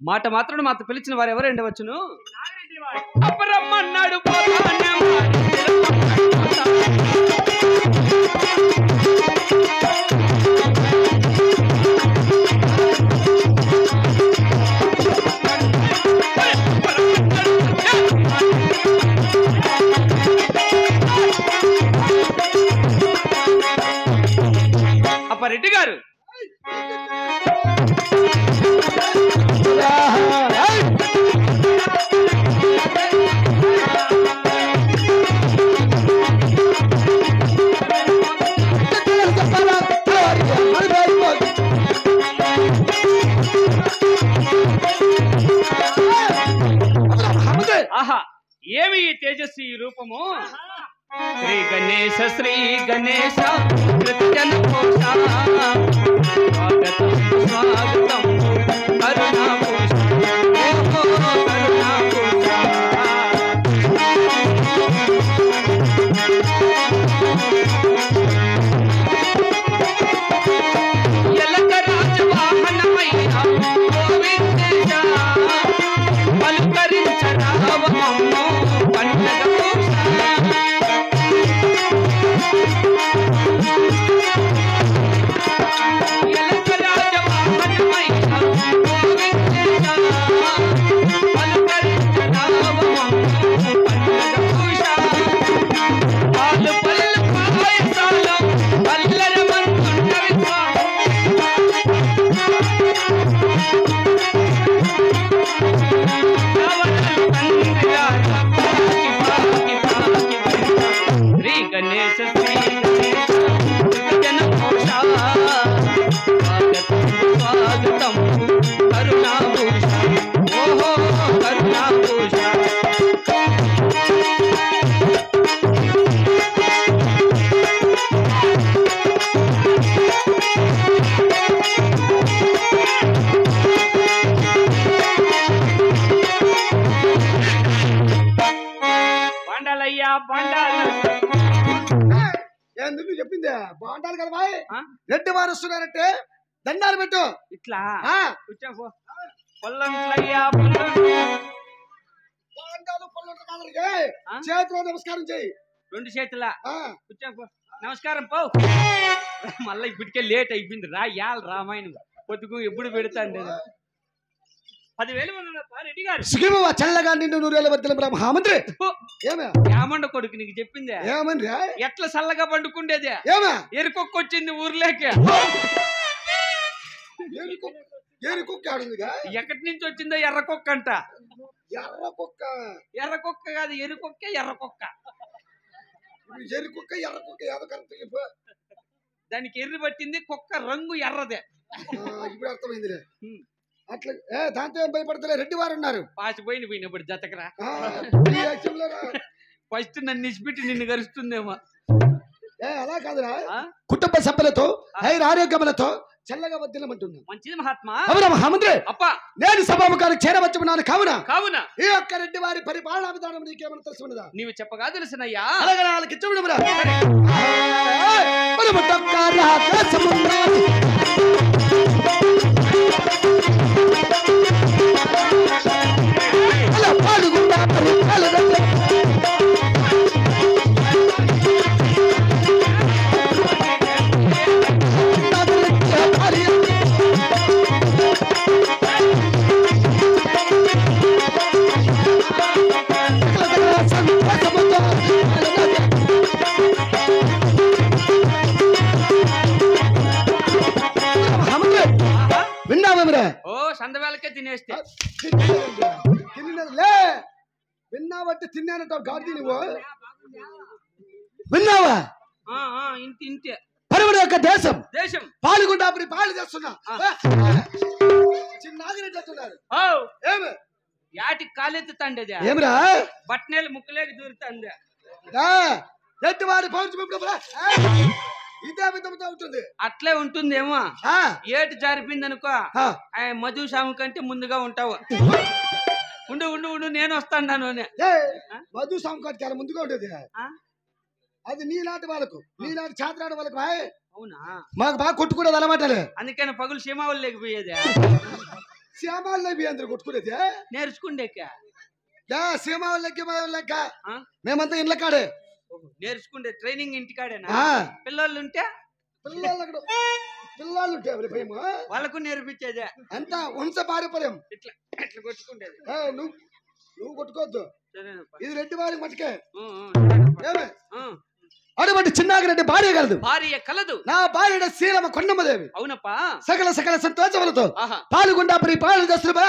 మాట మాత్రం మాతో పిలిచిన వారు ఎవరు ఉండవచ్చును? అపరమ్మన్నాడు అప్పారెడ్డి గారు. ఆహా, ఏమి ఈ తేజస్వి రూపము! శ్రీ గణేశ శ్రీ గణేశ కృత్యన కోశ స్వాగతం స్వాగతం కరుణా కోశ ఓహో కరుణా కోశ ఎలక రాజవాహనమైన గోవిందేశ పలుకరించరావమమ్మో పండగ కోశ చెప్పింది బాగుంటారు కదా బాయ్. రెడ్డి వారు వస్తున్నారంటే దండాలు పెట్టు. ఇట్లా చేతిలో నమస్కారం చెయ్యి. రెండు చేతుల నమస్కారం పో. మళ్ళీ ఇప్పటికే లేట్ అయిపోయింది రా. యాల్ రామాయణం పొద్దుకు ఎప్పుడు పెడతాండి. 10,000 రెడ్డి గారు. సుఖిమవా చల్లగా నిండు 100 వర్ధల మహామంత్రి. ఏమండ కొడుకు నీకు చెప్పిందే ఏమంది? ఎట్లా చల్లగా పండుకుండేదే ఎరుకొక్కొచ్చింది ఊర్లేక. ఎక్కడి నుంచి వచ్చిందో ఎర్ర కుక్క అంట. ఎర్ర కుక్క ఎర్ర కుక్క కాదు, ఎర్ర కుక్క, ఎర్ర కుక్క. ఎర్ర కుక్క ఎర్ర కుక్క ఏదో కరెక్ట్ చెప్పు. దానికి ఎర్రి పట్టింది, కుక్క రంగు ఎర్రదే. ఇప్పుడు అర్థమైందిలే. అట్లా దాంతో ఏం భయపడతలే. రెడ్డి వారు ఉన్నారు. పోయినప్పుడు జతకరా. ఈ యాక్సియంలోనా? ఫస్ట్ నన్ను ఇచ్చిపెట్టి నిన్ను గరుస్తుందేమో. అలా కాదురా, కుటుంబ సభ్యులతో ఆరోగ్యములతో చల్లగా వద్దినమంటున్నా. మంచిది మహాత్మా. అవునా మహామంత్రి? అప్పా, నేను సభాముఖానికి చేరవచ్చున్నాను. కావున ఈ యొక్క రెడ్డి వారి పరిపాలనా విధానం నీకేమైనా తెలుసుకున్నదా? నీవు చెప్పగా తెలుసునయ్యా. అలాగే వాళ్ళకి ఇచ్చమురా. ఓ సందవేళకే తినేస్తే విన్నావంటే తిన్నానంటావు. గాడి నువ్వు విన్నావా? ఇంతే పరమడి యొక్క దేశం దేశం పాల్గొండాపురి పాలు చేస్తున్నా. చిన్నాగినట్టున్నారు. ఏమి యాటికి కాలెత్తుతాండేది? ఏమిరా బట్టనేలు ముక్కలేకి దూరుతాంది. ఎట్టి వారి పౌరుషం ఇదే విధంగా ఉంటుంది. అట్లే ఉంటుందేమో. ఏటు జారిపోయింది అనుకో, మధు సాము కంటే ముందుగా ఉంటావు. ఉండు ఉండు ఉండు, నేను వస్తాను. మధు సాము కంటే చాలా ముందుగా ఉంటుంది. అది నీనాటి వాళ్ళకు, నీనాటి చాతనాటి వాళ్ళకు. అవునా? మాకు బాగా కొట్టుకునేది అలవాటలే. అందుకని పగులు సీమావులు లేకపోయేది. సీమావులు లేకపోయి అందరు కొట్టుకునేది నేర్చుకుండేక. సీమావులు లెక్క మేమంతా ఇండ్ల కాడే నేర్చుకుంటే. ట్రైనింగ్ ఇంటికాడేనా? పిల్లలు ఉంటే పిల్లలు ఉంటే వాళ్ళకు నేర్పించేదే. అంతా వంశ పారంపర్యం. ఇట్లా ఇట్లా కొట్టుకుంటేది. నువ్వు కొట్టుకోవద్దు. ఇది రెడ్డి వారికి మటుకే. అటువంటి చిన్నాగిరెడ్డి భార్య కలదు. భార్య కలదు. నా భార్య శీలమ కొండమ్మదేవి. అవునప్పా. సకల సకల సంతోషములతో పాల్గొండాపురి పాలన చేస్తున్నా.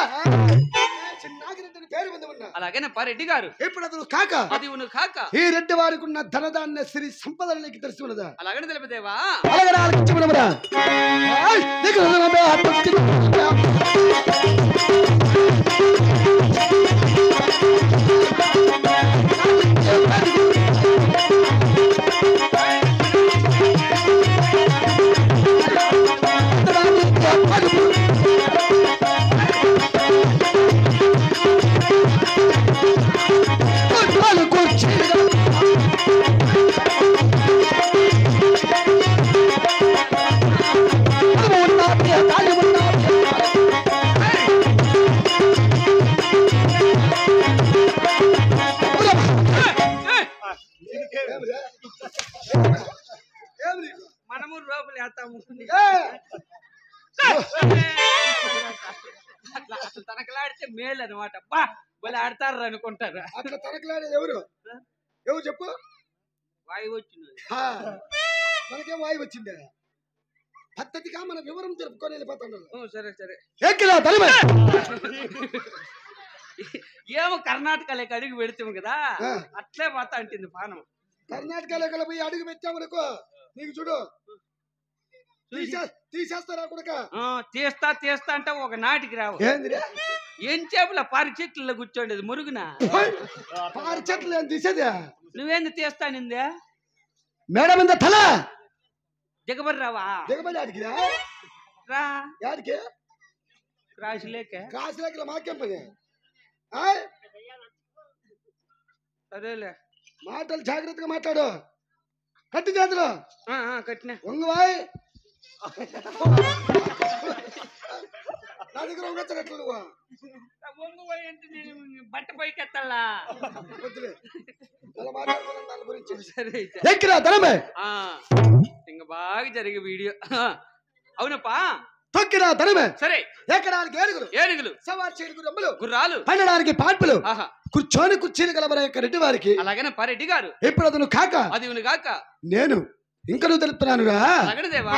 చిన్నాగిరెడ్డి పేరు మీద ఉన్నా. అలాగేనప్పా రెడ్డి గారు. ఇప్పుడు అతను కాక అది కాక ఈ రెడ్డి వారికి ఉన్న ధనధాన్య శ్రీ సంపదలు నీకు తెలిసి ఉన్నదా? అలాగనే తెలిపదేవా. అలాగే ఆలోచించమనరా. మనము రోగులు వేస్తాము. అట్లా అసలు తనకలాడితే మేలు అనమాట. బా వాళ్ళు ఆడతారు అనుకుంటారు. అట్లా తనకలాడేది ఎవరు చెప్పు? వాయువు వచ్చింది. మనకేం వాయువు వచ్చిందే? పద్ధతిగా మన వివరం తెలుపుకొని వెళ్ళిపోతాను. సరే సరే. ఏమో కర్ణాటక లేక అడుగు పెడతాము కదా, అట్లే పోతా అంటుంది పానం. కర్ణాటక లేకల పోయి అడుగు పెట్టామనుకో, నీకు చూడు తీసేస్తారా కొడుక. తీస్తా అంటే ఒక నాటికి రావు. ఏం చేపల పారి చెట్లలో కూర్చోండేది మురుగున. పారి చెట్లు ఏం తీసేది? నువ్వేంది తీస్తానిందే? మేడ మీద తల దిగబడి రావా? దిగబడి ఆడికి రా. యాడికి? కాశీలేక. కాశీలేక మాకేం పని? సరేలే, మాటలు జాగ్రత్తగా మాట్లాడు. కట్టి చేతులు కట్టిన వంగవాయ్. నా దగ్గర వంగచ్చట్లు నువ్వు. వంగవాయ్ అంటే నేను బట్ట పైకి ఎత్తాలా? ఇంకా బాగా జరిగే వీడియో. అవునప్పా. తొక్కిన ధనమే. సరే. ఎక్కడానికి ఏనుగులు, సవారి చేయడానికి రొమ్ములు, గుర్రాలు, పండడానికి పార్పులు, కూర్చొని కుర్చీలు కలబడే యొక్క రెడ్డి వారికి. అలాగనే రెడ్డి గారు. ఇప్పుడు అతను కాక అది కాక నేను ఇంకా నువ్వు తెలుపుతున్నాను రా. అలాగనే దేవా.